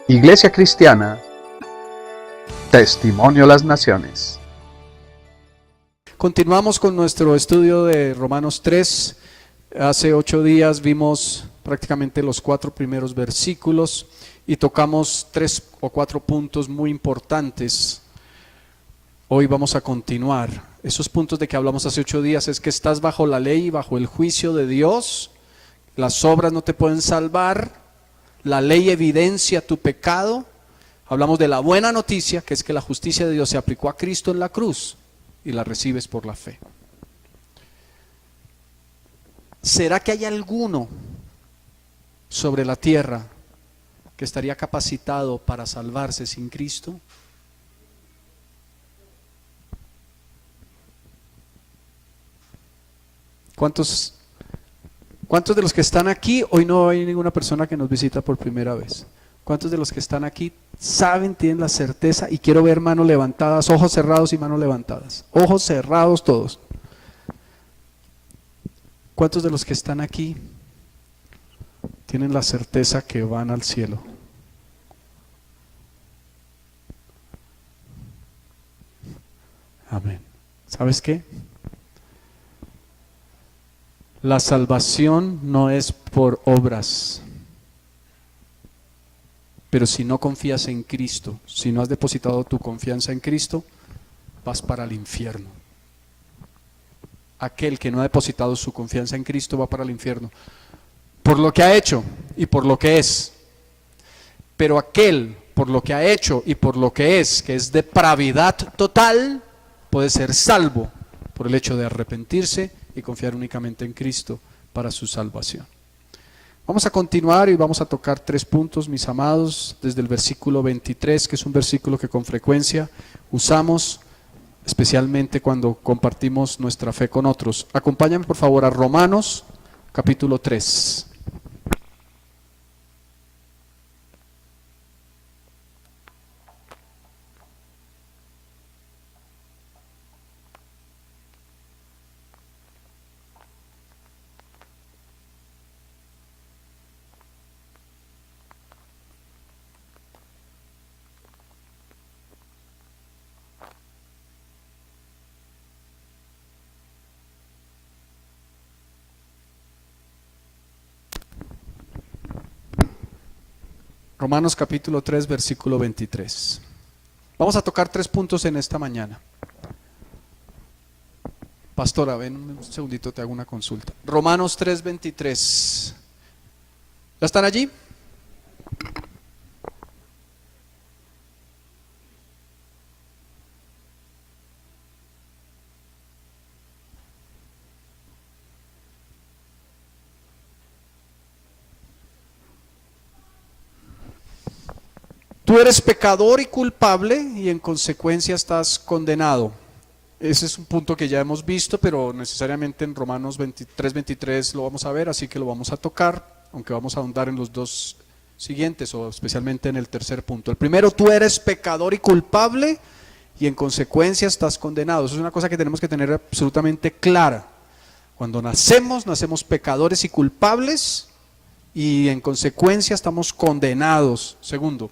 Iglesia Cristiana, Testimonio a las Naciones. Continuamos con nuestro estudio de Romanos 3. Hace 8 días vimos prácticamente los 4 primeros versículos y tocamos 3 o 4 puntos muy importantes. Hoy vamos a continuar. Esos puntos de que hablamos hace 8 días es que estás bajo la ley, bajo el juicio de Dios. Las obras no te pueden salvar. La ley evidencia tu pecado. Hablamos de la buena noticia, que es que la justicia de Dios se aplicó a Cristo en la cruz y la recibes por la fe. ¿Será que hay alguno sobre la tierra que estaría capacitado para salvarse sin Cristo? ¿Cuántos de los que están aquí, hoy no hay ninguna persona que nos visita por primera vez? ¿Cuántos de los que están aquí saben, tienen la certeza? Y quiero ver manos levantadas, ojos cerrados y manos levantadas. Ojos cerrados todos. ¿Cuántos de los que están aquí tienen la certeza que van al cielo? Amén. ¿Sabes qué? La salvación no es por obras, pero si no confías en Cristo, si no has depositado tu confianza en Cristo, vas para el infierno. Aquel que no ha depositado su confianza en Cristo va para el infierno, por lo que ha hecho y por lo que es. Pero aquel, por lo que ha hecho y por lo que es depravidad total, puede ser salvo por el hecho de arrepentirse y confiar únicamente en Cristo para su salvación. Vamos a continuar y vamos a tocar 3 puntos, mis amados, desde el versículo 23, que es un versículo que con frecuencia usamos, especialmente cuando compartimos nuestra fe con otros. Acompáñame por favor a Romanos capítulo 3. Romanos capítulo 3, versículo 23. Vamos a tocar 3 puntos en esta mañana. Pastora, ven un segundito, te hago una consulta. Romanos 3, 23. ¿Ya están allí? Tú eres pecador y culpable y en consecuencia estás condenado. Ese es un punto que ya hemos visto, pero necesariamente en Romanos 23, 23 lo vamos a ver, así que lo vamos a tocar, aunque vamos a ahondar en los 2 siguientes, o especialmente en el tercer punto. El primero, tú eres pecador y culpable y en consecuencia estás condenado. Eso es una cosa que tenemos que tener absolutamente clara. Cuando nacemos pecadores y culpables y en consecuencia estamos condenados. Segundo,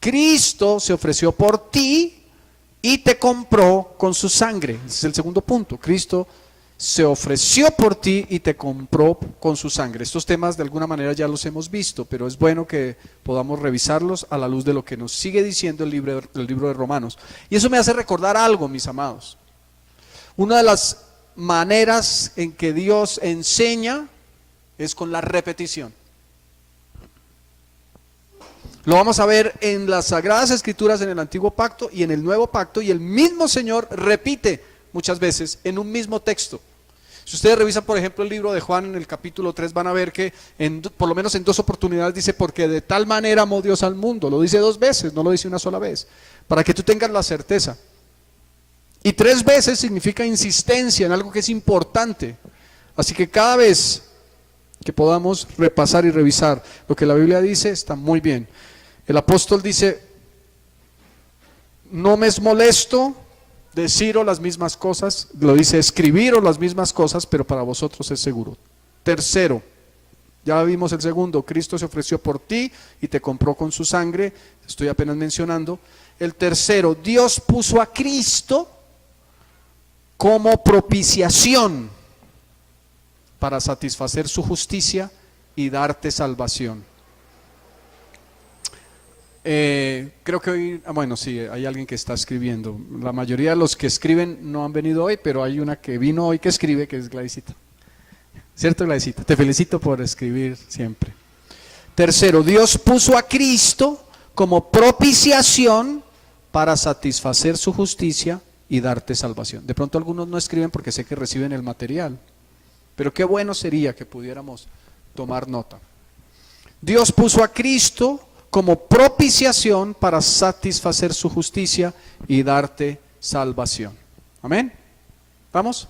Cristo se ofreció por ti y te compró con su sangre. Ese es el segundo punto. Cristo se ofreció por ti y te compró con su sangre. Estos temas de alguna manera ya los hemos visto, pero es bueno que podamos revisarlos a la luz de lo que nos sigue diciendo el libro de Romanos. Y eso me hace recordar algo, mis amados. Una de las maneras en que Dios enseña es con la repetición. Lo vamos a ver en las Sagradas Escrituras en el Antiguo Pacto y en el Nuevo Pacto, y el mismo Señor repite muchas veces en un mismo texto. Si ustedes revisan, por ejemplo, el libro de Juan en el capítulo 3, van a ver que por lo menos en 2 oportunidades dice, porque de tal manera amó Dios al mundo. Lo dice 2 veces, no lo dice una sola vez, para que tú tengas la certeza. Y 3 veces significa insistencia en algo que es importante. Así que cada vez que podamos repasar y revisar lo que la Biblia dice, está muy bien. El apóstol dice, no me es molesto deciros las mismas cosas, lo dice escribiros las mismas cosas, pero para vosotros es seguro. Tercero, Ya vimos el segundo, Cristo se ofreció por ti y te compró con su sangre, estoy apenas mencionando. El tercero, Dios puso a Cristo como propiciación para satisfacer su justicia y darte salvación. Creo que hoy, bueno, sí, hay alguien que está escribiendo. La mayoría de los que escriben no han venido hoy, pero hay una que vino hoy que escribe, que es Gladysita. ¿Cierto, Gladysita? Te felicito por escribir siempre. Tercero, Dios puso a Cristo como propiciación para satisfacer su justicia y darte salvación. De pronto algunos no escriben porque sé que reciben el material, pero qué bueno sería que pudiéramos tomar nota. Dios puso a Cristo como propiciación para satisfacer su justicia y darte salvación. Amén. ¿Vamos?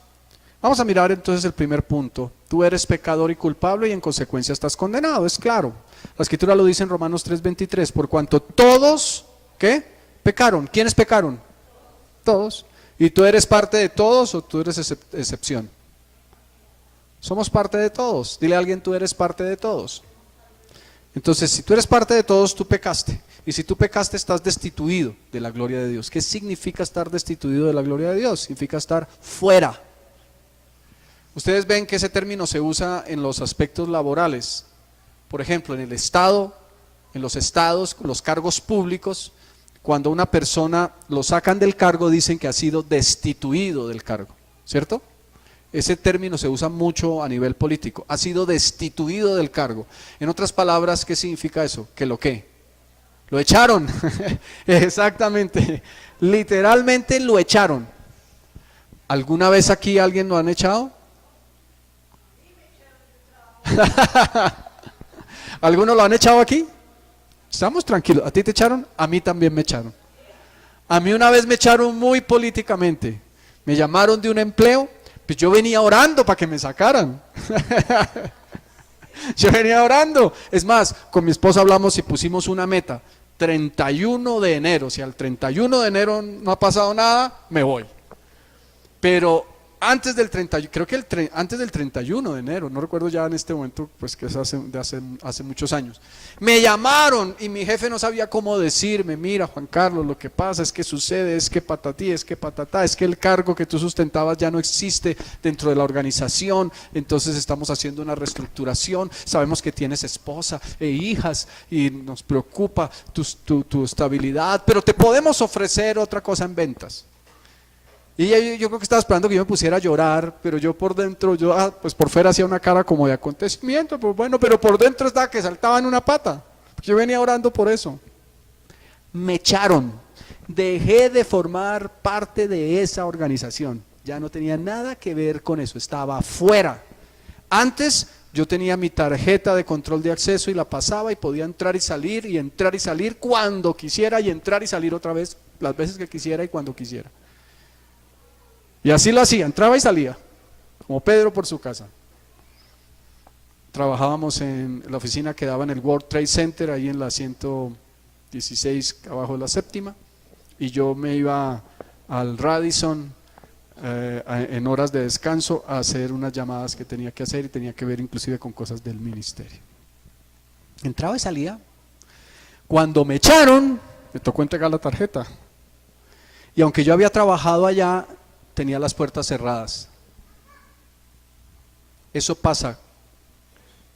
Vamos a mirar entonces el primer punto. Tú eres pecador y culpable y en consecuencia estás condenado, es claro. La Escritura lo dice en Romanos 3:23, por cuanto todos, ¿qué? Pecaron. ¿Quiénes pecaron? Todos. ¿Y tú eres parte de todos o tú eres excepción? Somos parte de todos. Dile a alguien, tú eres parte de todos. Entonces, si tú eres parte de todos, tú pecaste. Y si tú pecaste, estás destituido de la gloria de Dios. ¿Qué significa estar destituido de la gloria de Dios? Significa estar fuera. Ustedes ven que ese término se usa en los aspectos laborales. Por ejemplo, en el Estado, en los estados, los cargos públicos, cuando una persona lo sacan del cargo, dicen que ha sido destituido del cargo, ¿cierto? Ese término se usa mucho a nivel político, ha sido destituido del cargo. En otras palabras, ¿qué significa eso? ¿Que lo qué? Lo echaron, exactamente, literalmente lo echaron. ¿Alguna vez aquí alguien lo han echado? ¿Algunos lo han echado aquí? Estamos tranquilos. ¿A ti te echaron? A mí también me echaron. A mí una vez me echaron muy políticamente. Me llamaron de un empleo, pues yo venía orando para que me sacaran. Yo venía orando. Es más, con mi esposa hablamos y pusimos una meta. 31 de enero. Si al 31 de enero no ha pasado nada, me voy. Pero antes del 31, creo que antes del 31 de enero, no recuerdo ya en este momento, pues que es hace muchos años, me llamaron y mi jefe no sabía cómo decirme, mira Juan Carlos, lo que pasa es que sucede, es que patatí, es que patatá, es que el cargo que tú sustentabas ya no existe dentro de la organización, entonces estamos haciendo una reestructuración, sabemos que tienes esposa e hijas y nos preocupa tu estabilidad, pero te podemos ofrecer otra cosa en ventas. Y yo creo que estaba esperando que yo me pusiera a llorar, pero yo por dentro, pues por fuera hacía una cara como de acontecimiento, pues bueno, pero por dentro estaba que saltaba en una pata. Yo venía orando por eso. Me echaron, dejé de formar parte de esa organización, ya no tenía nada que ver con eso, estaba fuera. Antes yo tenía mi tarjeta de control de acceso y la pasaba y podía entrar y salir cuando quisiera y entrar y salir otra vez, las veces que quisiera y cuando quisiera. Y así lo hacía, entraba y salía, como Pedro por su casa. Trabajábamos en la oficina que daba en el World Trade Center, ahí en la 116, abajo de la séptima, y yo me iba al Radisson en horas de descanso a hacer unas llamadas que tenía que hacer y tenía que ver inclusive con cosas del ministerio. Entraba y salía. Cuando me echaron, me tocó entregar la tarjeta. Y aunque yo había trabajado allá, tenía las puertas cerradas. Eso pasa.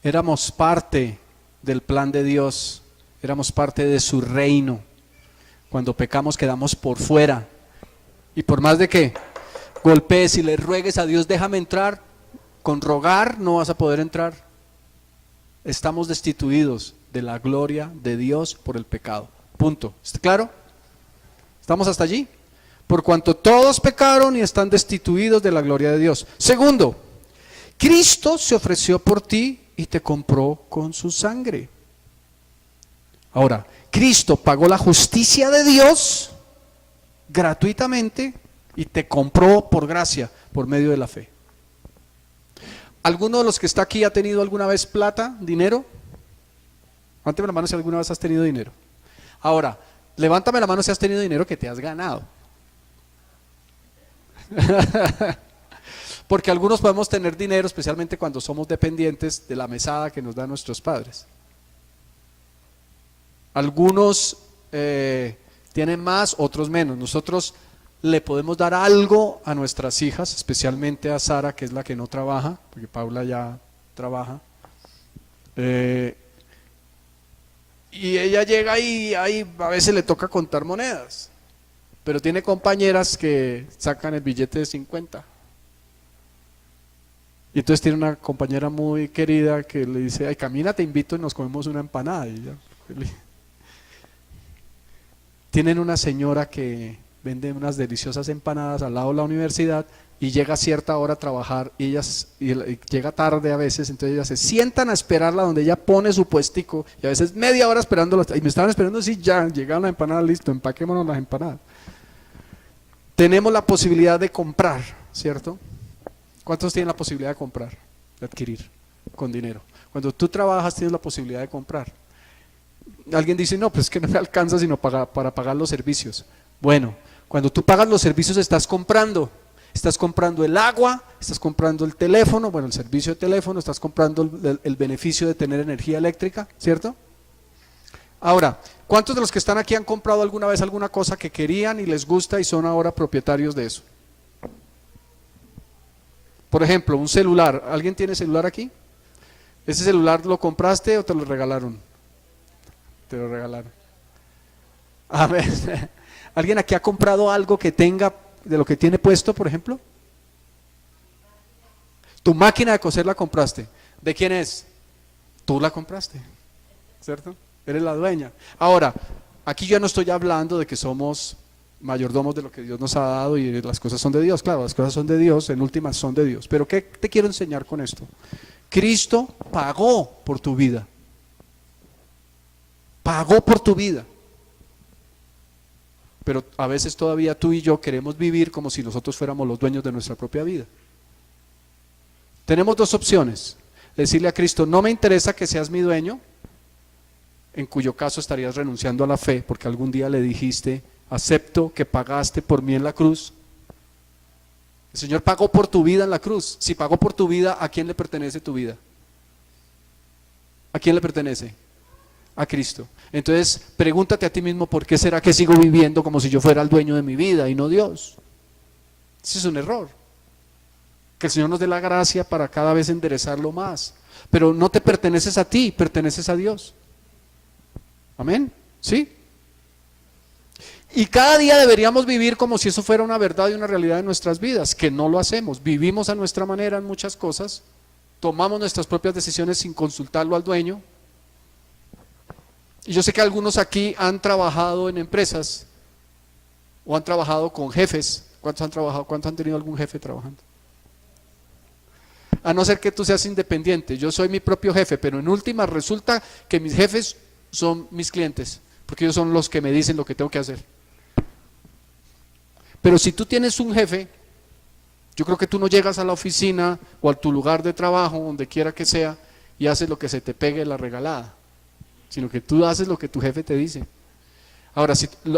Éramos parte del plan de Dios, éramos parte de su reino. Cuando pecamos quedamos por fuera. Y por más de que golpees y le ruegues a Dios, déjame entrar, con rogar no vas a poder entrar. Estamos destituidos de la gloria de Dios por el pecado. Punto. ¿Está claro? ¿Estamos hasta allí? Por cuanto todos pecaron y están destituidos de la gloria de Dios. Segundo, Cristo se ofreció por ti y te compró con su sangre. Ahora, Cristo pagó la justicia de Dios gratuitamente y te compró por gracia, por medio de la fe. ¿Alguno de los que está aquí ha tenido alguna vez plata, dinero? Levántame la mano si alguna vez has tenido dinero. Ahora, levántame la mano si has tenido dinero que te has ganado. Porque algunos podemos tener dinero, especialmente cuando somos dependientes de la mesada que nos dan nuestros padres. Algunos tienen más, otros menos. Nosotros le podemos dar algo a nuestras hijas, especialmente a Sara, que es la que no trabaja, porque Paula ya trabaja. Y ella llega y ahí a veces le toca contar monedas, pero tiene compañeras que sacan el billete de 50. Y entonces tiene una compañera muy querida que le dice, ay, camina, te invito y nos comemos una empanada. Y ya, tienen una señora que vende unas deliciosas empanadas al lado de la universidad y llega a cierta hora a trabajar y llega tarde a veces, entonces ellas se sientan a esperarla donde ella pone su puestico y a veces media hora esperándola y me estaban esperando así, ya, llegaron las empanadas, listo, empaquémonos las empanadas. Tenemos la posibilidad de comprar, ¿cierto? ¿Cuántos tienen la posibilidad de comprar, de adquirir con dinero? Cuando tú trabajas tienes la posibilidad de comprar. Alguien dice, no, pues es que no me alcanza sino para pagar los servicios. Bueno, cuando tú pagas los servicios estás comprando el agua, estás comprando el teléfono, bueno, el servicio de teléfono, estás comprando el beneficio de tener energía eléctrica, ¿cierto? Ahora, ¿cuántos de los que están aquí han comprado alguna vez alguna cosa que querían y les gusta y son ahora propietarios de eso? Por ejemplo, un celular. ¿Alguien tiene celular aquí? ¿Ese celular lo compraste o te lo regalaron? Te lo regalaron. A ver, ¿alguien aquí ha comprado algo que tenga de lo que tiene puesto, por ejemplo? Tu máquina de coser la compraste. ¿De quién es? Tú la compraste, ¿cierto? Eres la dueña. Ahora, aquí yo no estoy hablando de que somos mayordomos de lo que Dios nos ha dado y las cosas son de Dios. Claro, las cosas son de Dios, en últimas son de Dios. Pero ¿qué te quiero enseñar con esto? Cristo pagó por tu vida. Pagó por tu vida. Pero a veces todavía tú y yo queremos vivir como si nosotros fuéramos los dueños de nuestra propia vida. Tenemos dos opciones. Decirle a Cristo, no me interesa que seas mi dueño, en cuyo caso estarías renunciando a la fe, porque algún día le dijiste, acepto que pagaste por mí en la cruz. El Señor pagó por tu vida en la cruz. Si pagó por tu vida, ¿a quién le pertenece tu vida? ¿A quién le pertenece? A Cristo. Entonces, pregúntate a ti mismo, ¿por qué será que sigo viviendo como si yo fuera el dueño de mi vida y no Dios? Ese es un error. Que el Señor nos dé la gracia para cada vez enderezarlo más. Pero no te perteneces a ti, perteneces a Dios. Amén. ¿Sí? Y cada día deberíamos vivir como si eso fuera una verdad y una realidad de nuestras vidas, que no lo hacemos. Vivimos a nuestra manera en muchas cosas, tomamos nuestras propias decisiones sin consultarlo al dueño. Y yo sé que algunos aquí han trabajado en empresas o han trabajado con jefes. ¿Cuántos han trabajado? ¿Cuántos han tenido algún jefe trabajando? A no ser que tú seas independiente. Yo soy mi propio jefe, pero en última resulta que mis jefes son mis clientes, porque ellos son los que me dicen lo que tengo que hacer. Pero si tú tienes un jefe, yo creo que tú no llegas a la oficina o a tu lugar de trabajo, donde quiera que sea, y haces lo que se te pegue la regalada, sino que tú haces lo que tu jefe te dice. Ahora,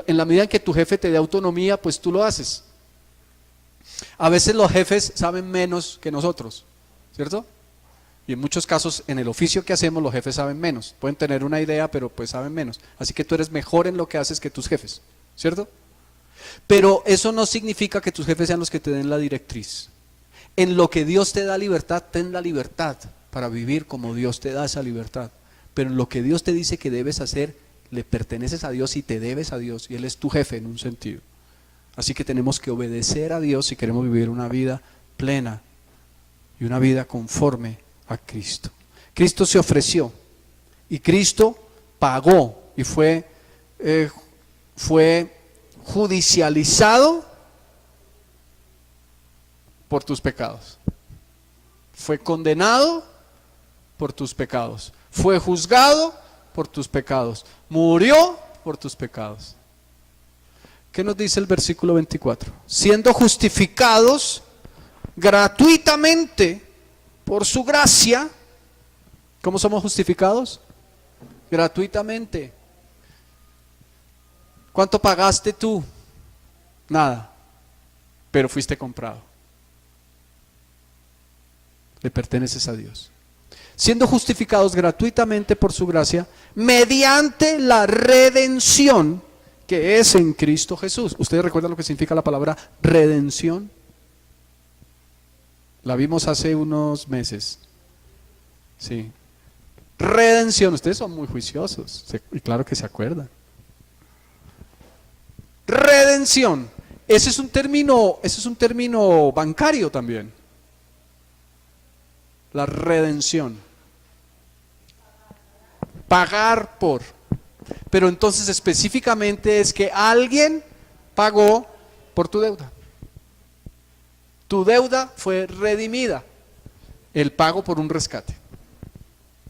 en la medida en que tu jefe te dé autonomía, pues tú lo haces. A veces los jefes saben menos que nosotros, ¿cierto? Y en muchos casos, en el oficio que hacemos, los jefes saben menos. Pueden tener una idea, pero pues saben menos. Así que tú eres mejor en lo que haces que tus jefes, ¿cierto? Pero eso no significa que tus jefes sean los que te den la directriz. En lo que Dios te da libertad, ten la libertad para vivir como Dios te da esa libertad. Pero en lo que Dios te dice que debes hacer, le perteneces a Dios y te debes a Dios. Y Él es tu jefe en un sentido. Así que tenemos que obedecer a Dios si queremos vivir una vida plena y una vida conforme a Cristo. Cristo se ofreció y Cristo pagó y fue judicializado por tus pecados. Fue condenado por tus pecados. Fue juzgado por tus pecados. Murió por tus pecados. ¿Qué nos dice el versículo 24? Siendo justificados gratuitamente por su gracia. ¿Cómo somos justificados? Gratuitamente. ¿Cuánto pagaste tú? Nada, pero fuiste comprado. le perteneces a Dios. Siendo justificados gratuitamente por su gracia, mediante la redención que es en Cristo Jesús. ¿Ustedes recuerdan lo que significa la palabra redención? La vimos hace unos meses. Sí. Redención. Ustedes son muy juiciosos. Y claro que se acuerdan. Redención. Ese es un término bancario también. La redención. Pagar por. Pero entonces específicamente es que alguien pagó por tu deuda. Tu deuda fue redimida. El pago por un rescate.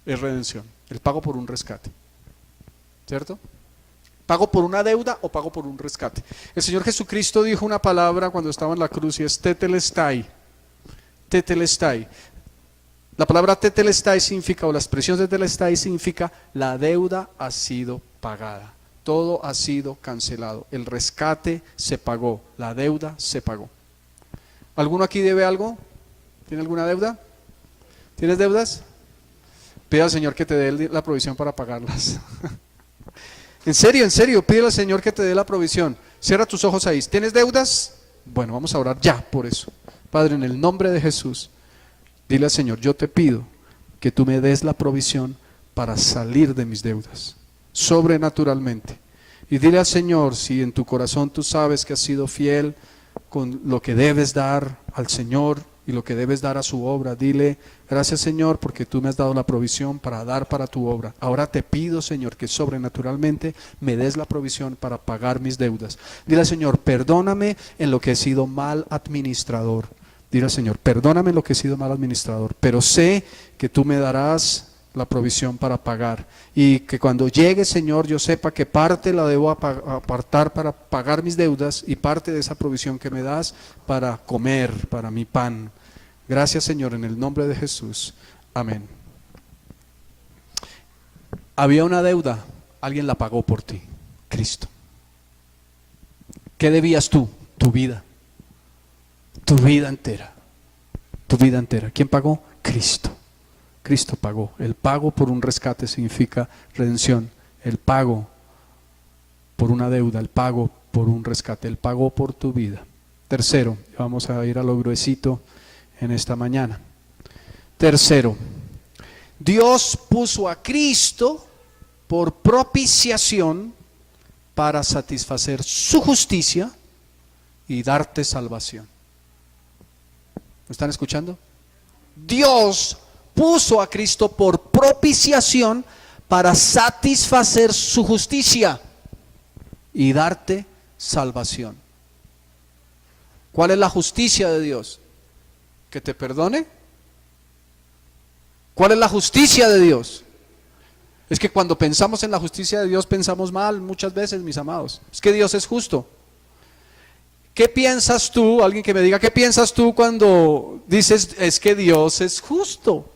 Es redención. El pago por un rescate. ¿Cierto? ¿Pago por una deuda o pago por un rescate? El Señor Jesucristo dijo una palabra cuando estaba en la cruz y es tetelestai. Tetelestai. La palabra tetelestai significa, o la expresión tetelestai significa, la deuda ha sido pagada. Todo ha sido cancelado. El rescate se pagó. La deuda se pagó. ¿Alguno aquí debe algo? ¿Tiene alguna deuda? ¿Tienes deudas? Pide al Señor que te dé la provisión para pagarlas. En serio, pídele al Señor que te dé la provisión. Cierra tus ojos ahí. ¿Tienes deudas? Bueno, vamos a orar ya por eso. Padre, en el nombre de Jesús, dile al Señor, yo te pido que tú me des la provisión para salir de mis deudas, sobrenaturalmente. Y dile al Señor, si en tu corazón tú sabes que has sido fiel con lo que debes dar al Señor y lo que debes dar a su obra, dile, gracias Señor porque tú me has dado la provisión para dar para tu obra. Ahora te pido Señor que sobrenaturalmente me des la provisión para pagar mis deudas. Dile al Señor, perdóname en lo que he sido mal administrador. Dile al Señor, perdóname en lo que he sido mal administrador, pero sé que tú me darás la provisión para pagar, y que cuando llegue Señor yo sepa que parte la debo apartar para pagar mis deudas y parte de esa provisión que me das para comer, para mi pan. Gracias Señor, en el nombre de Jesús, amén. Había una deuda, alguien la pagó por ti, Cristo. ¿Qué debías tú? Tu vida entera, tu vida entera. ¿Quién pagó? Cristo. Cristo pagó. El pago por un rescate significa redención. El pago por una deuda, el pago por un rescate, el pago por tu vida. Tercero, vamos a ir a lo gruesito en esta mañana. Tercero, Dios puso a Cristo por propiciación para satisfacer su justicia y darte salvación. ¿Me están escuchando? Dios puso a Cristo por propiciación para satisfacer su justicia y darte salvación. ¿Cuál es la justicia de Dios? ¿Que te perdone? ¿Cuál es la justicia de Dios? Es que cuando pensamos en la justicia de Dios pensamos mal muchas veces, mis amados. Es que Dios es justo. ¿Qué piensas tú? Alguien que me diga, ¿qué piensas tú cuando dices es que Dios es justo?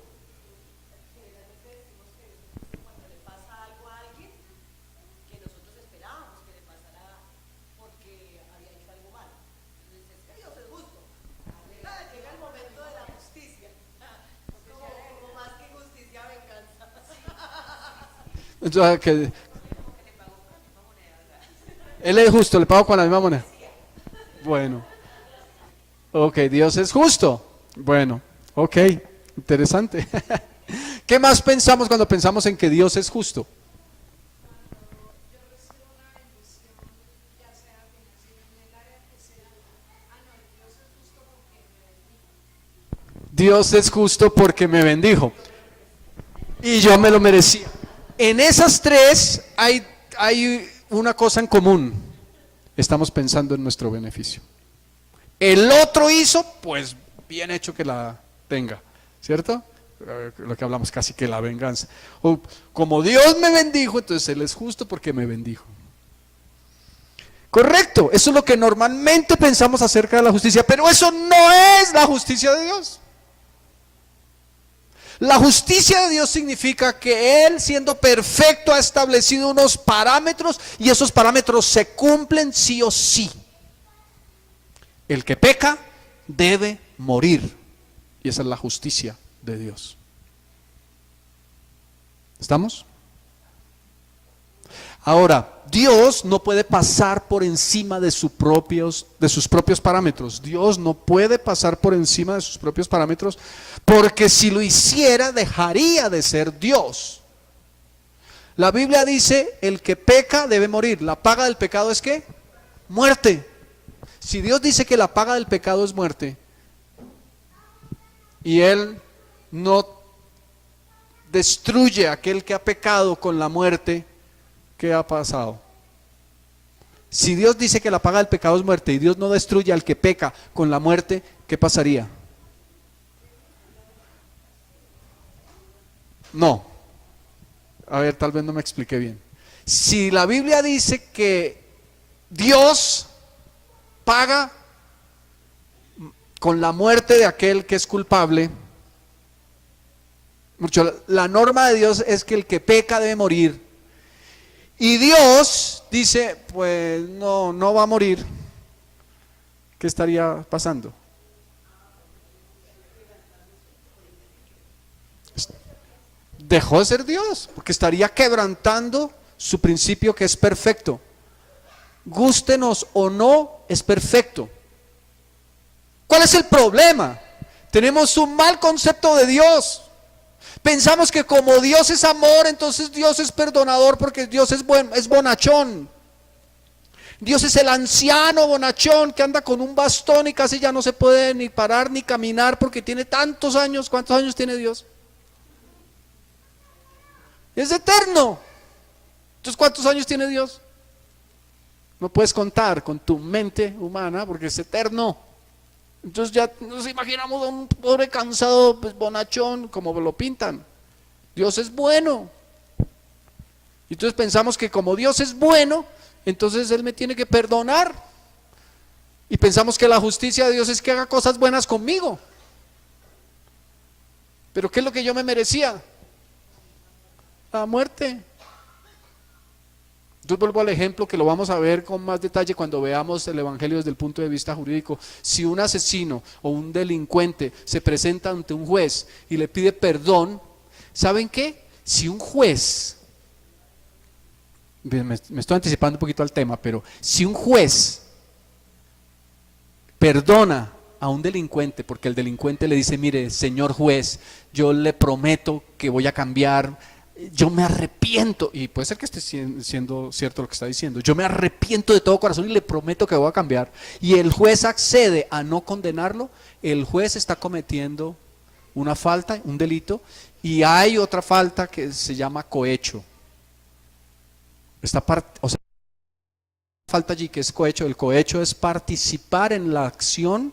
Entonces, que Él es justo, le pago con la misma moneda. Bueno, ok, Dios es justo. Bueno, ok, interesante. ¿Qué más pensamos cuando pensamos en que Dios es justo? Dios es justo porque me bendijo y yo me lo merecía. En esas tres hay una cosa en común. Estamos pensando en nuestro beneficio. El otro hizo, pues bien hecho que la tenga, ¿cierto? Lo que hablamos casi que la venganza. O, como Dios me bendijo, entonces Él es justo porque me bendijo. Correcto, eso es lo que normalmente pensamos acerca de la justicia, pero eso no es la justicia de Dios. La justicia de Dios significa que Él, siendo perfecto, ha establecido unos parámetros y esos parámetros se cumplen sí o sí. El que peca debe morir, y esa es la justicia de Dios. ¿Estamos? Ahora, Dios no puede pasar por encima de sus propios parámetros. Dios no puede pasar por encima de sus propios parámetros, porque si lo hiciera dejaría de ser Dios. La Biblia dice, el que peca debe morir. La paga del pecado es ¿qué? Muerte. Si Dios dice que la paga del pecado es muerte, y Él no destruye a aquel que ha pecado con la muerte, ¿qué ha pasado? Si Dios dice que la paga del pecado es muerte y Dios no destruye al que peca con la muerte, ¿qué pasaría? No. A ver, tal vez no me expliqué bien. Si la Biblia dice que Dios paga con la muerte de aquel que es culpable, la norma de Dios es que el que peca debe morir. Y Dios dice, pues no va a morir. ¿Qué estaría pasando? Dejó de ser Dios, porque estaría quebrantando su principio que es perfecto. Gústenos o no, es perfecto. ¿Cuál es el problema? Tenemos un mal concepto de Dios. Pensamos que como Dios es amor, entonces Dios es perdonador porque Dios es bonachón. Dios es el anciano bonachón que anda con un bastón y casi ya no se puede ni parar ni caminar porque tiene tantos años. ¿Cuántos años tiene Dios? Es eterno. Entonces, ¿cuántos años tiene Dios? No puedes contar con tu mente humana porque es eterno. Entonces ya nos imaginamos a un pobre cansado, pues, bonachón, como lo pintan. Dios es bueno. Y entonces pensamos que como Dios es bueno, entonces Él me tiene que perdonar. Y pensamos que la justicia de Dios es que haga cosas buenas conmigo. Pero ¿qué es lo que yo me merecía? La muerte. Entonces vuelvo al ejemplo que lo vamos a ver con más detalle cuando veamos el Evangelio desde el punto de vista jurídico. Si un asesino o un delincuente se presenta ante un juez y le pide perdón, ¿saben qué? Si un juez, me estoy anticipando un poquito al tema, pero si un juez perdona a un delincuente porque el delincuente le dice, mire, señor juez, yo le prometo que voy a cambiar, yo me arrepiento, y puede ser que esté siendo cierto lo que está diciendo, yo me arrepiento de todo corazón y le prometo que voy a cambiar, y el juez accede a no condenarlo, el juez está cometiendo una falta, un delito, y hay otra falta que se llama cohecho. Falta allí que es cohecho. El cohecho es participar en la acción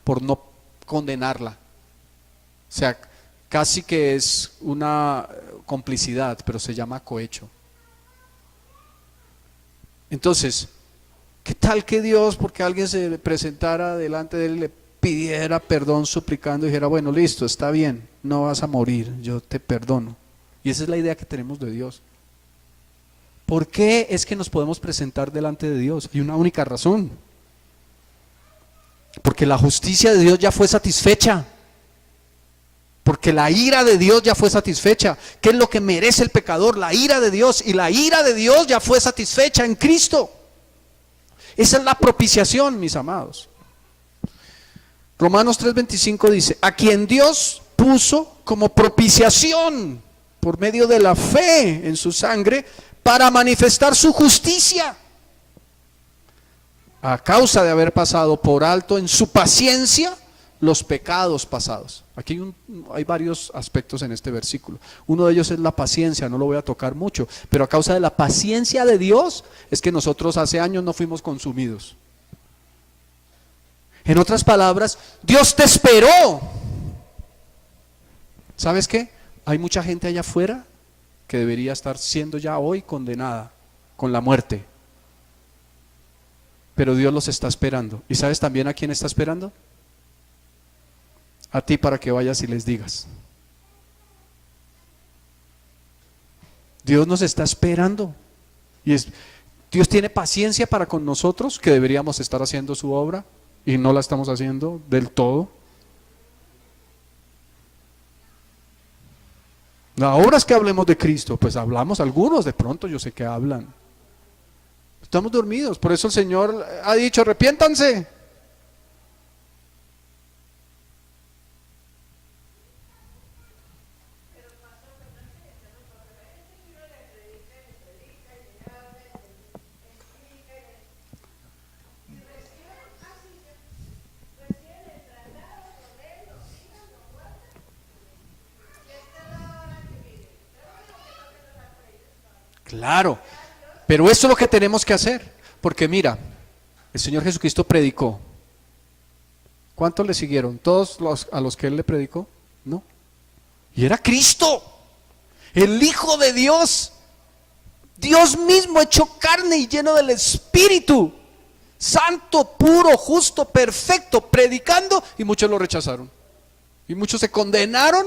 por no condenarla. O sea, casi que es una complicidad, pero se llama cohecho. Entonces, ¿qué tal que Dios, porque alguien se presentara delante de él y le pidiera perdón suplicando y dijera, bueno, listo, está bien, no vas a morir, yo te perdono? Y esa es la idea que tenemos de Dios. ¿Por qué es que nos podemos presentar delante de Dios? Hay una única razón. Porque la justicia de Dios ya fue satisfecha. Porque la ira de Dios ya fue satisfecha. ¿Qué es lo que merece el pecador? La ira de Dios. Y la ira de Dios ya fue satisfecha en Cristo. Esa es la propiciación, mis amados. Romanos 3:25 dice, a quien Dios puso como propiciación por medio de la fe en su sangre para manifestar su justicia, a causa de haber pasado por alto en su paciencia los pecados pasados. Aquí hay varios aspectos en este versículo. Uno de ellos es la paciencia, no lo voy a tocar mucho, pero a causa de la paciencia de Dios es que nosotros hace años no fuimos consumidos. En otras palabras, Dios te esperó. ¿Sabes qué? Hay mucha gente allá afuera que debería estar siendo ya hoy condenada con la muerte. Pero Dios los está esperando. ¿Y sabes también a quién está esperando? A ti, para que vayas y les digas. Dios nos está esperando. Dios tiene paciencia para con nosotros, que deberíamos estar haciendo su obra y no la estamos haciendo del todo. Ahora es que hablemos de Cristo, pues hablamos algunos, de pronto yo sé que hablan. Estamos dormidos, por eso el Señor ha dicho, arrepiéntanse. Claro, pero eso es lo que tenemos que hacer, porque mira, el Señor Jesucristo predicó. ¿Cuántos le siguieron? ¿Todos a los que Él le predicó? No. Y era Cristo, el Hijo de Dios, Dios mismo hecho carne y lleno del Espíritu, santo, puro, justo, perfecto, predicando, y muchos lo rechazaron. Y muchos se condenaron,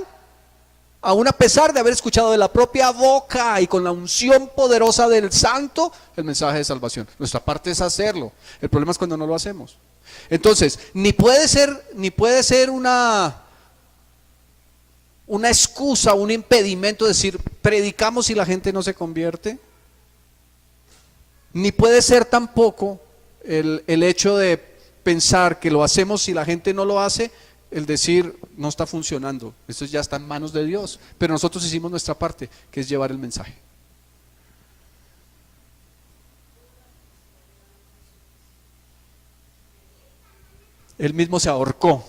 aún a pesar de haber escuchado de la propia boca y con la unción poderosa del santo el mensaje de salvación. Nuestra parte es hacerlo. El problema es cuando no lo hacemos. Entonces, ni puede ser una excusa, un impedimento decir predicamos y la gente no se convierte. Ni puede ser tampoco el hecho de pensar que lo hacemos si la gente no lo hace, el decir no está funcionando, esto ya está en manos de Dios, pero nosotros hicimos nuestra parte, que es llevar el mensaje. Él mismo se ahorcó,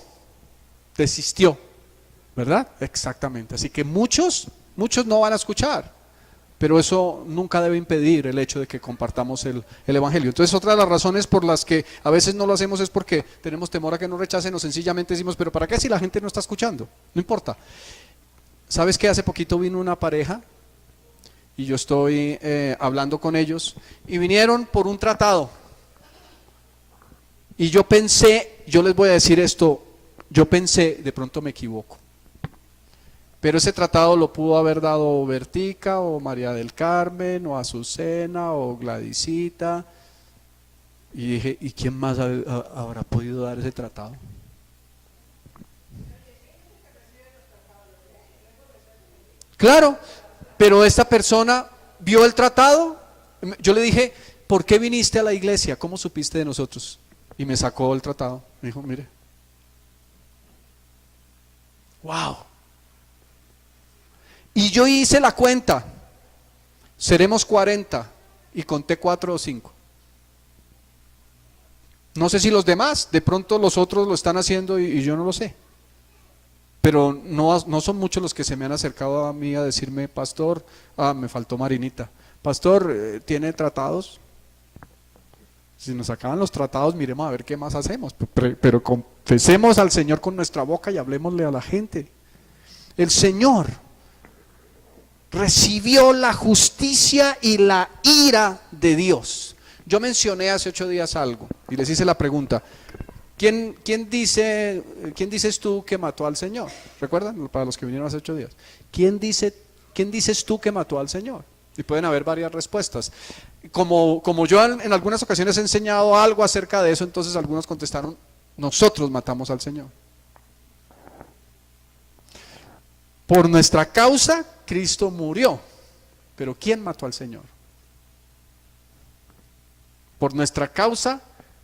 desistió, ¿verdad? Exactamente, así que muchos no van a escuchar, pero eso nunca debe impedir el hecho de que compartamos el Evangelio. Entonces, otra de las razones por las que a veces no lo hacemos es porque tenemos temor a que nos rechacen o sencillamente decimos, pero ¿para qué si la gente no está escuchando? No importa. ¿Sabes qué? Hace poquito vino una pareja y yo estoy hablando con ellos y vinieron por un tratado. Y yo pensé, yo les voy a decir esto, yo pensé, de pronto me equivoco. Pero ese tratado lo pudo haber dado Bertica o María del Carmen o Azucena o Gladysita. Y dije, ¿y quién más habrá podido dar ese tratado? Claro, pero esta persona vio el tratado. Yo le dije, ¿por qué viniste a la iglesia? ¿Cómo supiste de nosotros? Y me sacó el tratado. Me dijo, mire. ¡Wow! Y yo hice la cuenta, seremos 40 y conté 4 o 5. No sé si los demás, de pronto los otros lo están haciendo y yo no lo sé. Pero no son muchos los que se me han acercado a mí a decirme, pastor, me faltó Marinita. Pastor, ¿tiene tratados? Si nos acaban los tratados, miremos a ver qué más hacemos. Pero confesemos al Señor con nuestra boca y hablemosle a la gente. El Señor recibió la justicia y la ira de Dios. Yo mencioné hace 8 días algo y les hice la pregunta, ¿quién dices tú que mató al Señor? ¿Recuerdan? Para los que vinieron hace 8 días. ¿Quién dices tú que mató al Señor? Y pueden haber varias respuestas. Como yo en algunas ocasiones he enseñado algo acerca de eso, entonces algunos contestaron, nosotros matamos al Señor. Por nuestra causa, Cristo murió. Pero ¿quién mató al Señor? Por nuestra causa,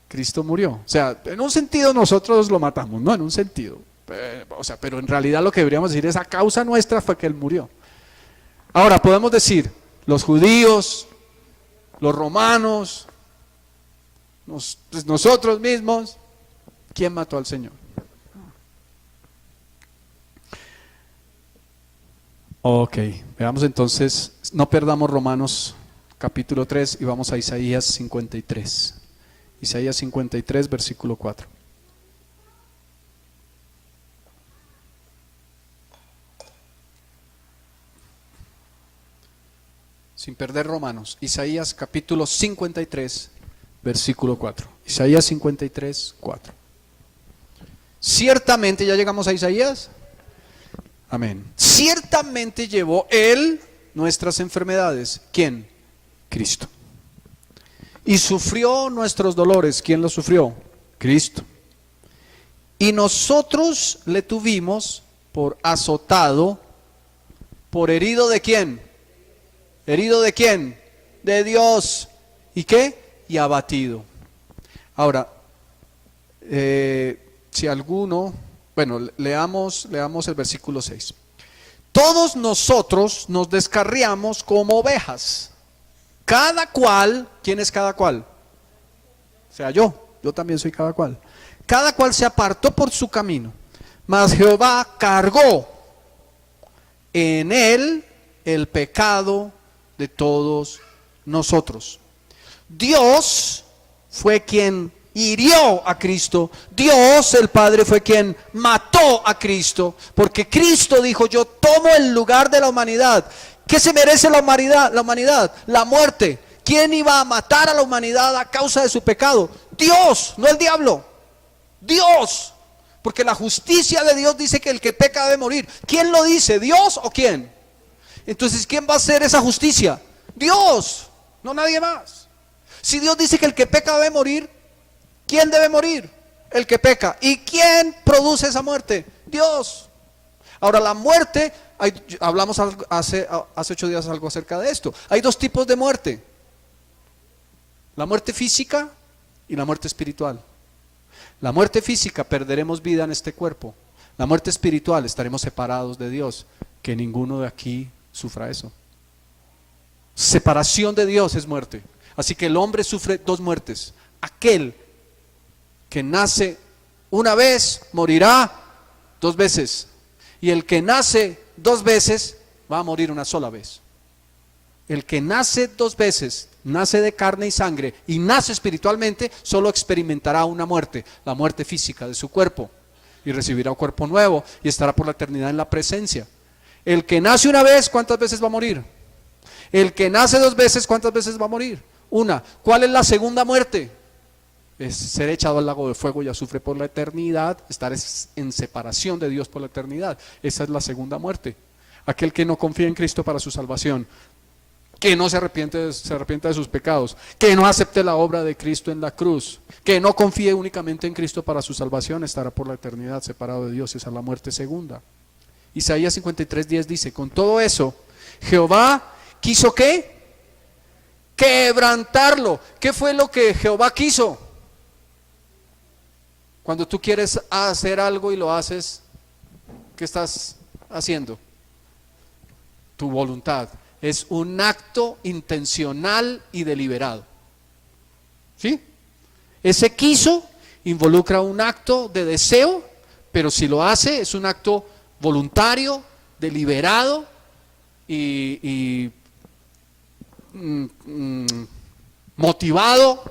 Cristo murió. O sea, en un sentido nosotros lo matamos, no en un sentido. Pero en realidad lo que deberíamos decir es a causa nuestra fue que Él murió. Ahora, podemos decir, los judíos, los romanos, nosotros mismos, ¿quién mató al Señor? Ok, veamos entonces, no perdamos Romanos capítulo 3 y vamos a Isaías 53. Isaías 53, versículo 4. Sin perder Romanos, Isaías capítulo 53, versículo 4. Isaías 53, 4. Ciertamente, ¿ya llegamos a Isaías? Amén. Ciertamente llevó Él nuestras enfermedades. ¿Quién? Cristo. Y sufrió nuestros dolores. ¿Quién los sufrió? Cristo. Y nosotros le tuvimos por azotado ¿Por herido de quién? ¿Herido de quién? De Dios. ¿Y qué? Y abatido. Ahora, si alguno, bueno, leamos el versículo 6. Todos nosotros nos descarriamos como ovejas. Cada cual, ¿quién es cada cual? O sea, yo también soy cada cual. Cada cual se apartó por su camino, mas Jehová cargó en él el pecado de todos nosotros. Dios fue quien hirió a Cristo. Dios el Padre fue quien mató a Cristo, porque Cristo dijo: yo tomo el lugar de la humanidad. ¿Qué se merece la humanidad? La muerte. ¿Quién iba a matar a la humanidad a causa de su pecado? Dios, no el diablo. Dios. Porque la justicia de Dios dice que el que peca debe morir. ¿Quién lo dice? ¿Dios o quién? Entonces, ¿quién va a hacer esa justicia? Dios, no nadie más. Si Dios dice que el que peca debe morir, ¿quién debe morir? El que peca. ¿Y quién produce esa muerte? Dios. Ahora, la muerte, hablamos hace 8 días algo acerca de esto. Hay 2 tipos de muerte: la muerte física y la muerte espiritual. La muerte física, perderemos vida en este cuerpo. La muerte espiritual, estaremos separados de Dios. Que ninguno de aquí sufra eso. Separación de Dios es muerte. Así que el hombre sufre 2 muertes. Aquel que nace una vez morirá 2 veces. Y el que nace 2 veces va a morir una sola vez. El que nace 2 veces, nace de carne y sangre y nace espiritualmente, solo experimentará una muerte, la muerte física de su cuerpo, y recibirá un cuerpo nuevo y estará por la eternidad en la presencia. El que nace una vez, ¿cuántas veces va a morir? El que nace 2 veces, ¿cuántas veces va a morir? Una. ¿Cuál es la segunda muerte? Es ser echado al lago de fuego y azufre por la eternidad, estar en separación de Dios por la eternidad. Esa es la segunda muerte. Aquel que no confía en Cristo para su salvación, que no se arrepienta de sus pecados, que no acepte la obra de Cristo en la cruz, que no confíe únicamente en Cristo para su salvación, estará por la eternidad separado de Dios. Esa es la muerte segunda. Isaías 53:10 dice: con todo eso, Jehová quiso ¿qué? Quebrantarlo. ¿Qué fue lo que Jehová quiso? Cuando tú quieres hacer algo y lo haces, ¿qué estás haciendo? Tu voluntad. Es un acto intencional y deliberado. ¿Sí? Ese quiso involucra un acto de deseo, pero si lo hace es un acto voluntario, deliberado y motivado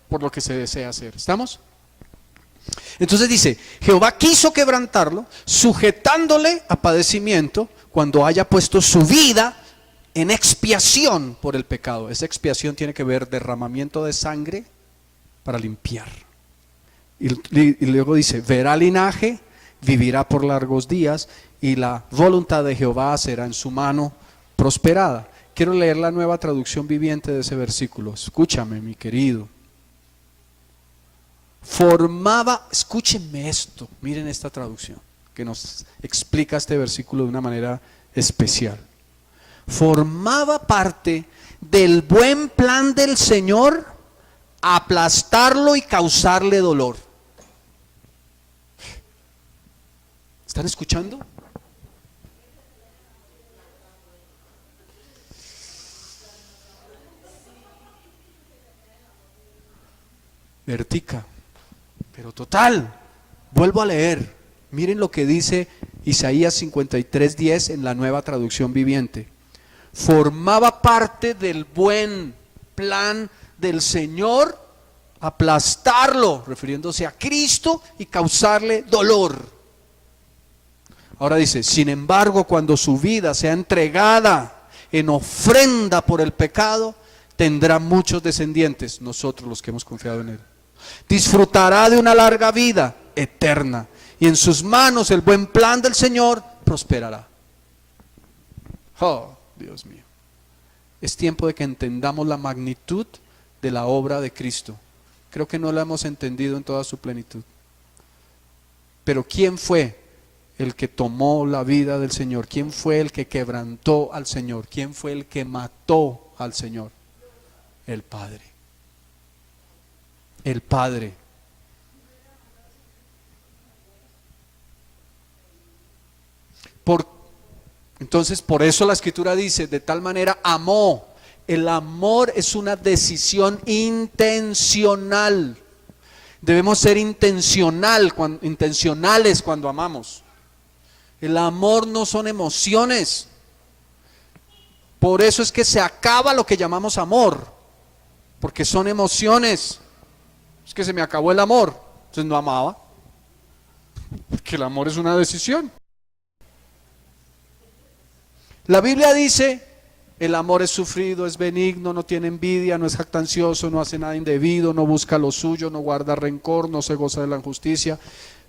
por lo que se desea hacer. ¿Estamos? Entonces dice: Jehová quiso quebrantarlo, sujetándole a padecimiento, cuando haya puesto su vida en expiación por el pecado. Esa expiación tiene que ver derramamiento de sangre para limpiar. Y luego dice: verá linaje, vivirá por largos días, y la voluntad de Jehová será en su mano prosperada. Quiero leer la Nueva Traducción Viviente de ese versículo. Escúchame, mi querido. Escúchenme esto, miren esta traducción que nos explica este versículo de una manera especial. Formaba parte del buen plan del Señor aplastarlo y causarle dolor. ¿Están escuchando? Vertica. Pero total, vuelvo a leer. Miren lo que dice Isaías 53:10 en la Nueva Traducción Viviente. Formaba parte del buen plan del Señor aplastarlo, refiriéndose a Cristo, y causarle dolor. Ahora dice: sin embargo, cuando su vida sea entregada en ofrenda por el pecado, tendrá muchos descendientes, nosotros los que hemos confiado en él. Disfrutará de una larga vida eterna, y en sus manos el buen plan del Señor prosperará. Oh, Dios mío. Es tiempo de que entendamos la magnitud de la obra de Cristo. Creo que no la hemos entendido en toda su plenitud. Pero ¿quién fue el que tomó la vida del Señor? ¿Quién fue el que quebrantó al Señor? ¿Quién fue el que mató al Señor? El Padre. El Padre. Entonces, por eso la Escritura dice, de tal manera amó. El amor es una decisión intencional. Debemos ser intencionales cuando amamos. El amor no son emociones. Por eso es que se acaba lo que llamamos amor, porque son emociones. Es que se me acabó el amor, entonces no amaba. Porque el amor es una decisión. La Biblia dice, el amor es sufrido, es benigno, no tiene envidia, no es jactancioso, no hace nada indebido, no busca lo suyo, no guarda rencor, no se goza de la injusticia,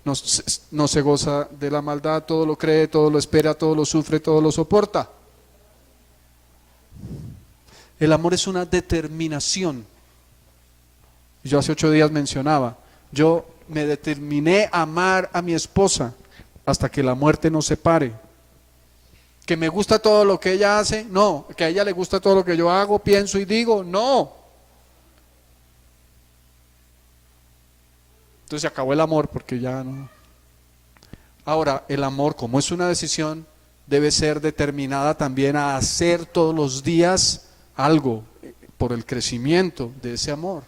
no se goza de la maldad, todo lo cree, todo lo espera, todo lo sufre, todo lo soporta. El amor es una determinación. Yo hace 8 días mencionaba, yo me determiné a amar a mi esposa hasta que la muerte nos separe. ¿Que me gusta todo lo que ella hace? No. ¿Que a ella le gusta todo lo que yo hago, pienso y digo? No. Entonces se acabó el amor porque ya no. Ahora, el amor, como es una decisión, debe ser determinada también a hacer todos los días algo por el crecimiento de ese amor.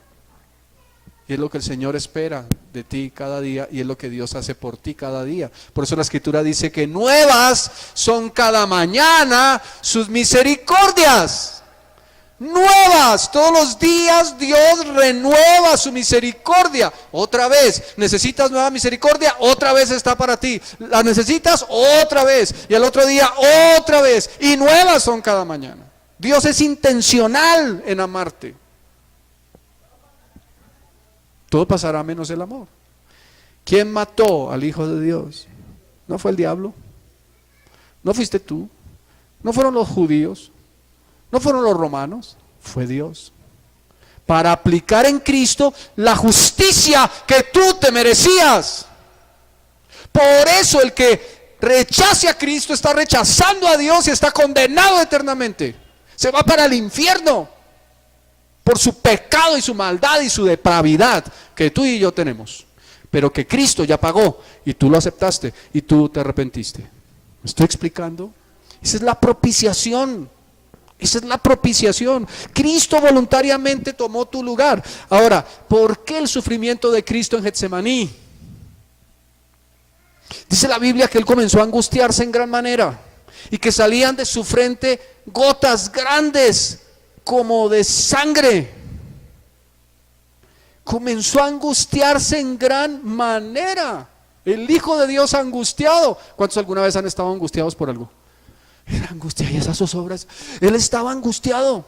Y es lo que el Señor espera de ti cada día y es lo que Dios hace por ti cada día. Por eso la Escritura dice que nuevas son cada mañana sus misericordias. Nuevas, todos los días Dios renueva su misericordia. Otra vez, necesitas nueva misericordia, otra vez está para ti. La necesitas otra vez y al otro día otra vez. Y nuevas son cada mañana. Dios es intencional en amarte. Todo pasará menos el amor. ¿Quién mató al Hijo de Dios? No fue el diablo, no fuiste tú, no fueron los judíos, no fueron los romanos, fue Dios. Para aplicar en Cristo la justicia que tú te merecías. Por eso el que rechace a Cristo está rechazando a Dios y está condenado eternamente. Se va para el infierno. Por su pecado y su maldad y su depravidad que tú y yo tenemos, pero que Cristo ya pagó y tú lo aceptaste y tú te arrepentiste. ¿Me estoy explicando? Esa es la propiciación. Esa es la propiciación. Cristo voluntariamente tomó tu lugar. Ahora, ¿por qué el sufrimiento de Cristo en Getsemaní? Dice la Biblia que Él comenzó a angustiarse en gran manera y que salían de su frente gotas grandes como de sangre. Comenzó a angustiarse en gran manera. El Hijo de Dios angustiado. ¿Cuántos alguna vez han estado angustiados por algo? Era angustia y esas zozobras. Él estaba angustiado.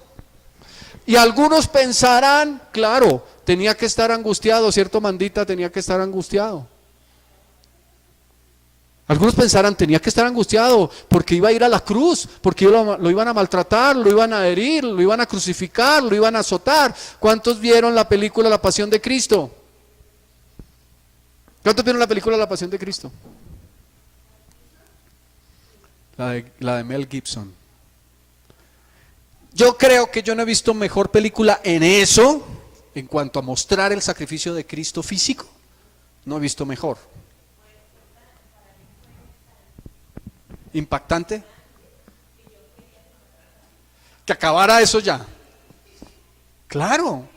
Y algunos pensarán, claro, tenía que estar angustiado, cierto mandita tenía que estar angustiado. Algunos pensarán, tenía que estar angustiado porque iba a ir a la cruz, porque lo iban a maltratar, lo iban a herir, lo iban a crucificar, lo iban a azotar. ¿Cuántos vieron la película La Pasión de Cristo? ¿Cuántos vieron la película La Pasión de Cristo? La de Mel Gibson. Yo creo que yo no he visto mejor película en eso, en cuanto a mostrar el sacrificio de Cristo físico. No he visto mejor. Impactante. Que acabara eso ya. Claro.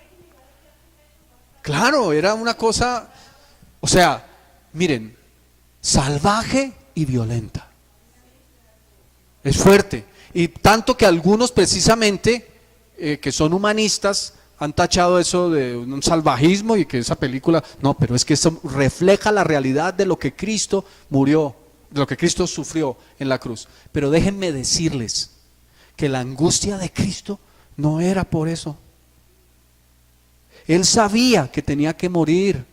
Claro, era una cosa, o sea, miren, salvaje y violenta. Es fuerte. Y tanto que algunos precisamente, que son humanistas, han tachado eso de un salvajismo y que esa película, no, pero es que eso refleja la realidad de lo que Cristo murió, de lo que Cristo sufrió en la cruz. Pero déjenme decirles que la angustia de Cristo no era por eso. Él sabía que tenía que morir.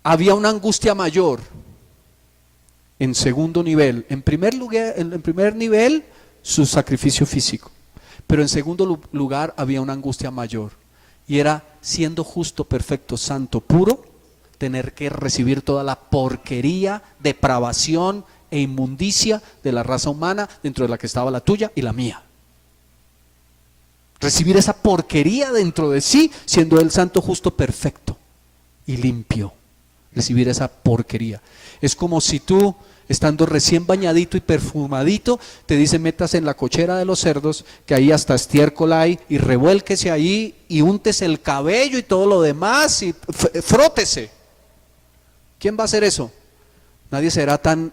Había una angustia mayor. En segundo nivel, en primer nivel, su sacrificio físico. Pero en segundo lugar había una angustia mayor. Y era, siendo justo, perfecto, santo, puro, tener que recibir toda la porquería, depravación e inmundicia de la raza humana, dentro de la que estaba la tuya y la mía. Recibir esa porquería dentro de sí, siendo Él santo, justo, perfecto y limpio. Recibir esa porquería. Es como si tú, estando recién bañadito y perfumadito, te dice metas en la cochera de los cerdos, que ahí hasta estiércol hay, y revuélquese ahí y úntese el cabello y todo lo demás y frótese. ¿Quién va a hacer eso? Nadie será tan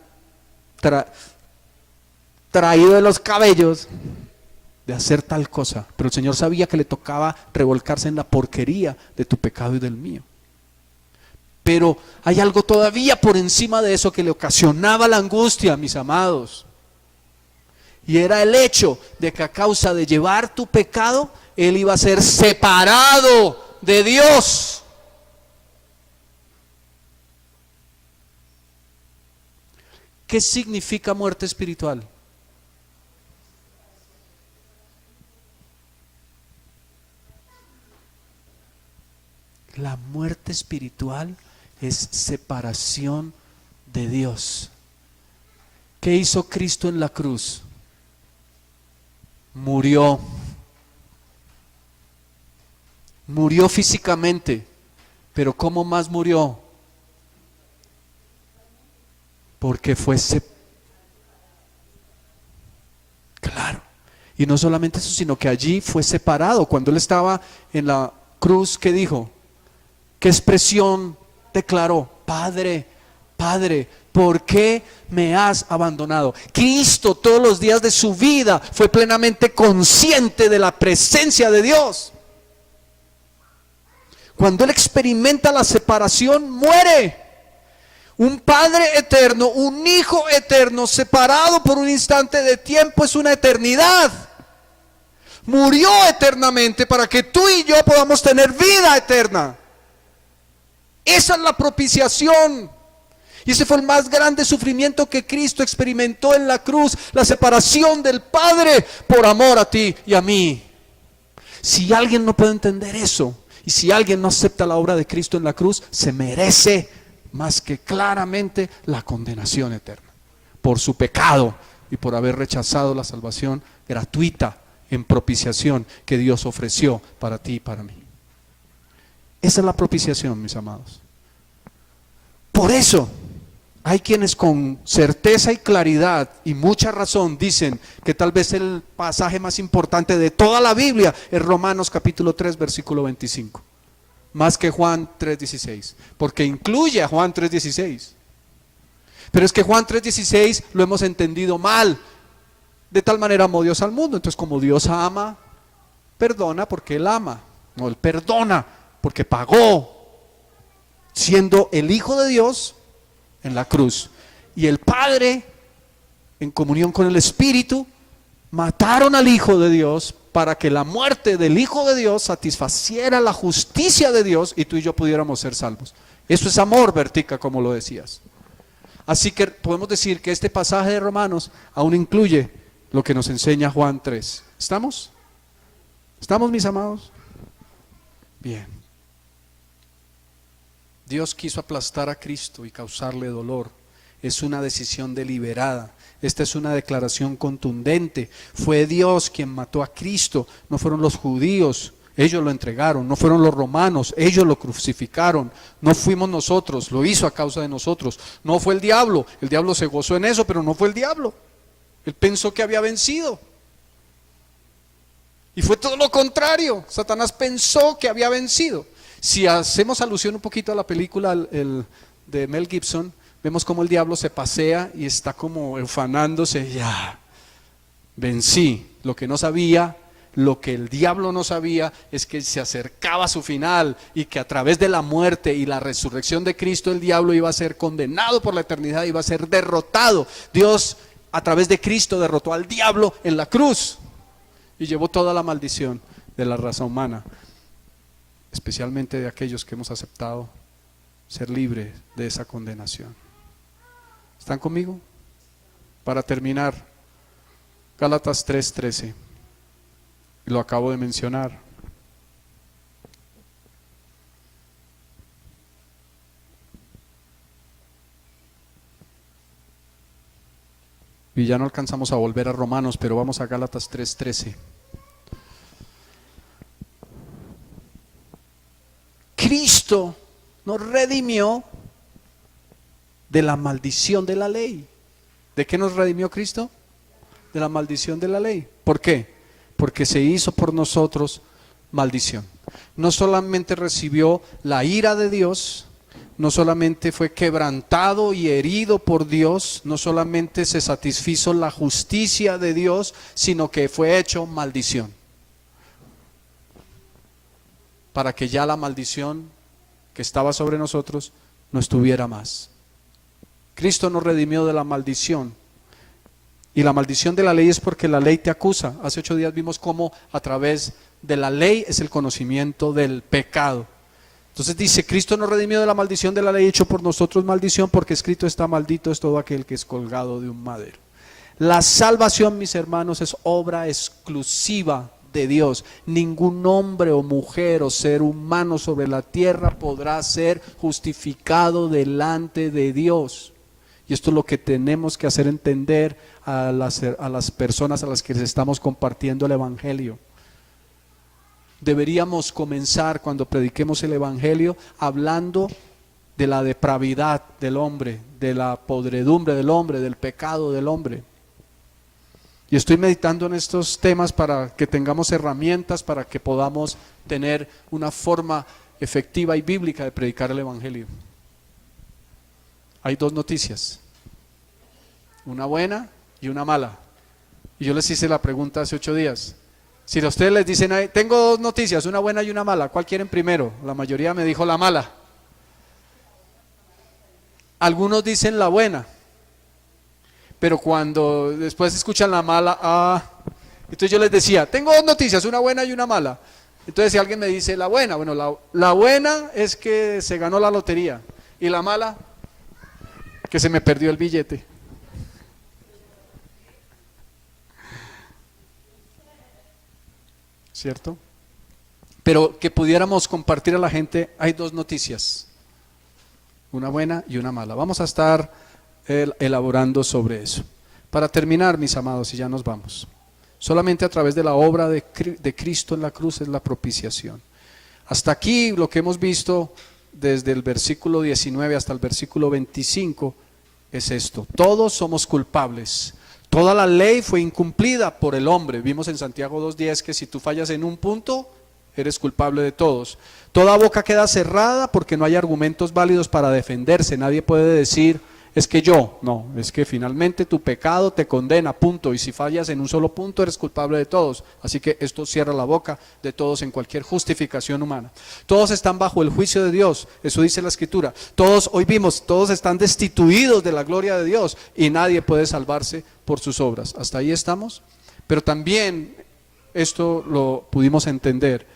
traído de los cabellos de hacer tal cosa, pero el Señor sabía que le tocaba revolcarse en la porquería de tu pecado y del mío. Pero hay algo todavía por encima de eso que le ocasionaba la angustia, mis amados. Y era el hecho de que a causa de llevar tu pecado, Él iba a ser separado de Dios. ¿Qué significa muerte espiritual? La muerte espiritual es separación de Dios. ¿Qué hizo Cristo en la cruz? Murió. Murió físicamente, pero ¿cómo más murió? Porque fue claro. Y no solamente eso, sino que allí fue separado. Cuando Él estaba en la cruz, ¿qué dijo? ¿Qué expresión declaró? Padre, Padre, ¿por qué me has abandonado? Cristo todos los días de su vida fue plenamente consciente de la presencia de Dios. Cuando Él experimenta la separación, muere. Un Padre eterno, un Hijo eterno, separado por un instante de tiempo, es una eternidad. Murió eternamente para que tú y yo podamos tener vida eterna. Esa es la propiciación. Y ese fue el más grande sufrimiento que Cristo experimentó en la cruz, la separación del Padre por amor a ti y a mí. Si alguien no puede entender eso, y si alguien no acepta la obra de Cristo en la cruz, se merece más que claramente la condenación eterna por su pecado y por haber rechazado la salvación gratuita en propiciación que Dios ofreció para ti y para mí. Esa es la propiciación, mis amados. Por eso hay quienes con certeza y claridad y mucha razón dicen que tal vez el pasaje más importante de toda la Biblia es Romanos capítulo 3 versículo 25, más que Juan 3:16, porque incluye a Juan 3:16. Pero es que Juan 3:16 lo hemos entendido mal. De tal manera amó Dios al mundo. Entonces, como Dios ama, perdona porque Él ama. No, Él perdona porque pagó, siendo el Hijo de Dios en la cruz. Y el Padre, en comunión con el Espíritu, mataron al Hijo de Dios para que la muerte del Hijo de Dios satisfaciera la justicia de Dios y tú y yo pudiéramos ser salvos. Eso es amor, Bertica, como lo decías. Así que podemos decir que este pasaje de Romanos aún incluye lo que nos enseña Juan 3. ¿Estamos? ¿Estamos, mis amados? Bien. Dios quiso aplastar a Cristo y causarle dolor. Es una decisión deliberada. Esta es una declaración contundente. Fue Dios quien mató a Cristo, no fueron los judíos. Ellos lo entregaron, no fueron los romanos, ellos lo crucificaron, no fuimos nosotros, lo hizo a causa de nosotros. No fue el diablo se gozó en eso, pero no fue el diablo. Él pensó que había vencido. Y fue todo lo contrario, Satanás pensó que había vencido. Si hacemos alusión un poquito a la película de Mel Gibson, vemos como el diablo se pasea y está como ufanándose, ya, vencí. Lo que no sabía, lo que el diablo no sabía es que se acercaba a su final y que a través de la muerte y la resurrección de Cristo el diablo iba a ser condenado por la eternidad, iba a ser derrotado. Dios a través de Cristo derrotó al diablo en la cruz y llevó toda la maldición de la raza humana, especialmente de aquellos que hemos aceptado ser libres de esa condenación. ¿Están conmigo? Para terminar, Gálatas 3:13, lo acabo de mencionar. y ya no alcanzamos a volver a Romanos, pero vamos a Gálatas 3:13. Cristo nos redimió de la maldición de la ley. ¿De qué nos redimió Cristo? De la maldición de la ley. ¿Por qué? Porque se hizo por nosotros maldición. No solamente recibió la ira de Dios, no solamente fue quebrantado y herido por Dios, no solamente se satisfizo la justicia de Dios, sino que fue hecho maldición. Para que ya la maldición que estaba sobre nosotros no estuviera más. Cristo nos redimió de la maldición. Y la maldición de la ley es porque la ley te acusa. Hace 8 días vimos cómo a través de la ley es el conocimiento del pecado. Entonces dice, Cristo nos redimió de la maldición de la ley, hecho por nosotros maldición, porque escrito está: maldito es todo aquel que es colgado de un madero. La salvación, mis hermanos, es obra exclusiva de Dios. Ningún hombre o mujer o ser humano sobre la tierra podrá ser justificado delante de Dios. Y esto es lo que tenemos que hacer entender a las personas a las que les estamos compartiendo el Evangelio. Deberíamos comenzar cuando prediquemos el Evangelio hablando de la depravidad del hombre, de la podredumbre del hombre, del pecado del hombre. Y estoy meditando en estos temas para que tengamos herramientas, para que podamos tener una forma efectiva y bíblica de predicar el Evangelio. Hay 2 noticias, una buena y una mala. Y yo les hice la pregunta hace 8 días. Si a ustedes les dicen, tengo 2 noticias, una buena y una mala, ¿cuál quieren primero? La mayoría me dijo la mala. Algunos dicen la buena, pero cuando después escuchan la mala, entonces yo les decía, tengo 2 noticias, una buena y una mala. Entonces si alguien me dice la buena, bueno, la buena es que se ganó la lotería, y la mala, que se me perdió el billete. ¿Cierto? Pero que pudiéramos compartir a la gente, hay 2 noticias, una buena y una mala. Vamos a estar elaborando sobre eso. Para terminar, mis amados, y ya nos vamos, solamente a través de la obra de Cristo en la cruz es la propiciación. Hasta aquí lo que hemos visto desde el versículo 19 hasta el versículo 25 es esto: todos somos culpables. Toda la ley fue incumplida por el hombre. Vimos en Santiago 2:10 que si tú fallas en un punto, eres culpable de todos. Toda boca queda cerrada porque no hay argumentos válidos para defenderse. Nadie puede decir, es que no, es que finalmente tu pecado te condena, punto. Y si fallas en un solo punto, eres culpable de todos. Así que esto cierra la boca de todos en cualquier justificación humana. Todos están bajo el juicio de Dios, eso dice la Escritura. Todos, hoy vimos, todos están destituidos de la gloria de Dios y nadie puede salvarse por sus obras. Hasta ahí estamos. Pero también esto lo pudimos entender: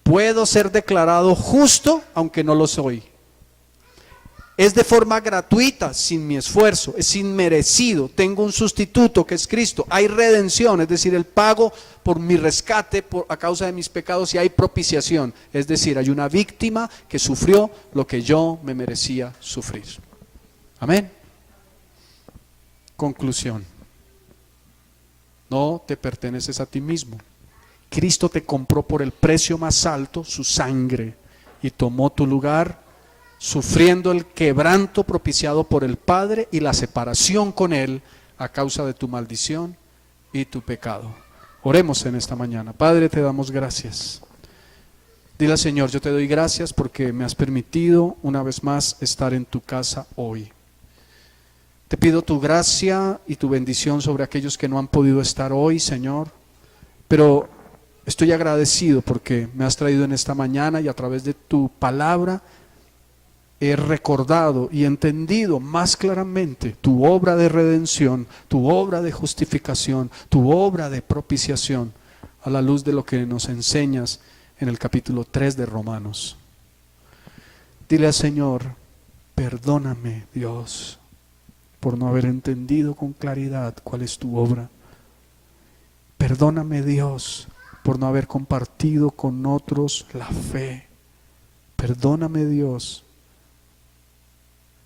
puedo ser declarado justo aunque no lo soy. Es de forma gratuita, sin mi esfuerzo, es inmerecido. Tengo un sustituto que es Cristo. Hay redención, es decir, el pago por mi rescate a causa de mis pecados, y hay propiciación, es decir, hay una víctima que sufrió lo que yo me merecía sufrir. Amén. Conclusión: no te perteneces a ti mismo. Cristo te compró por el precio más alto, su sangre, y tomó tu lugar, sufriendo el quebranto propiciado por el Padre y la separación con Él a causa de tu maldición y tu pecado. Oremos en esta mañana. Padre, te damos gracias. Dile al Señor, yo te doy gracias porque me has permitido una vez más estar en tu casa hoy. Te pido tu gracia y tu bendición sobre aquellos que no han podido estar hoy, Señor, pero estoy agradecido porque me has traído en esta mañana y a través de tu palabra he recordado y entendido más claramente tu obra de redención, tu obra de justificación, tu obra de propiciación, a la luz de lo que nos enseñas en el capítulo 3 de Romanos. Dile al Señor, perdóname, Dios, por no haber entendido con claridad cuál es tu obra. Perdóname, Dios, por no haber compartido con otros la fe. Perdóname, Dios,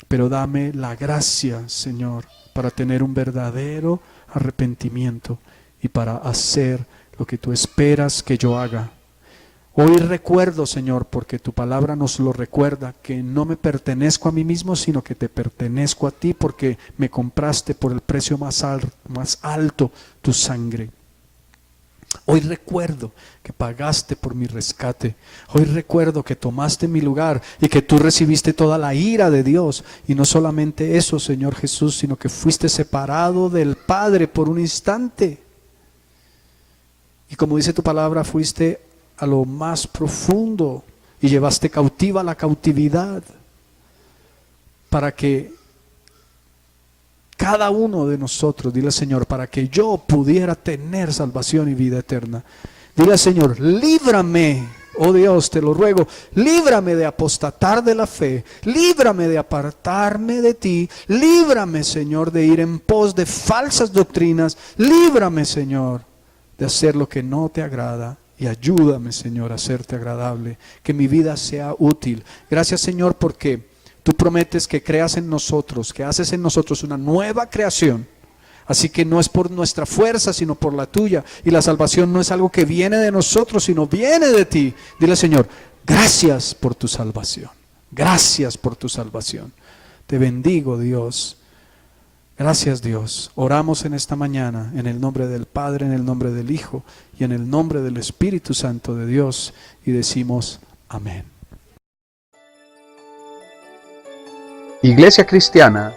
pero dame la gracia, Señor, para tener un verdadero arrepentimiento y para hacer lo que tú esperas que yo haga. Hoy recuerdo, Señor, porque tu palabra nos lo recuerda, que no me pertenezco a mí mismo, sino que te pertenezco a ti, porque me compraste por el precio más alto, tu sangre. Hoy recuerdo que pagaste por mi rescate. Hoy recuerdo que tomaste mi lugar y que tú recibiste toda la ira de Dios. Y no solamente eso, Señor Jesús, sino que fuiste separado del Padre por un instante. Y como dice tu palabra, fuiste a lo más profundo y llevaste cautiva la cautividad para que cada uno de nosotros, dile al Señor, para que yo pudiera tener salvación y vida eterna. Dile al Señor, líbrame, oh Dios, te lo ruego, líbrame de apostatar de la fe, líbrame de apartarme de ti, líbrame, Señor, de ir en pos de falsas doctrinas, líbrame, Señor, de hacer lo que no te agrada. Y ayúdame, Señor, a hacerte agradable, que mi vida sea útil. Gracias, Señor, porque tú prometes que creas en nosotros, que haces en nosotros una nueva creación. Así que no es por nuestra fuerza, sino por la tuya. Y la salvación no es algo que viene de nosotros, sino viene de ti. Dile, Señor, gracias por tu salvación. Gracias por tu salvación. Te bendigo, Dios. Gracias, Dios. Oramos en esta mañana en el nombre del Padre, en el nombre del Hijo y en el nombre del Espíritu Santo de Dios y decimos amén. Iglesia Cristiana,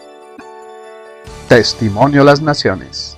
Testimonio a las Naciones.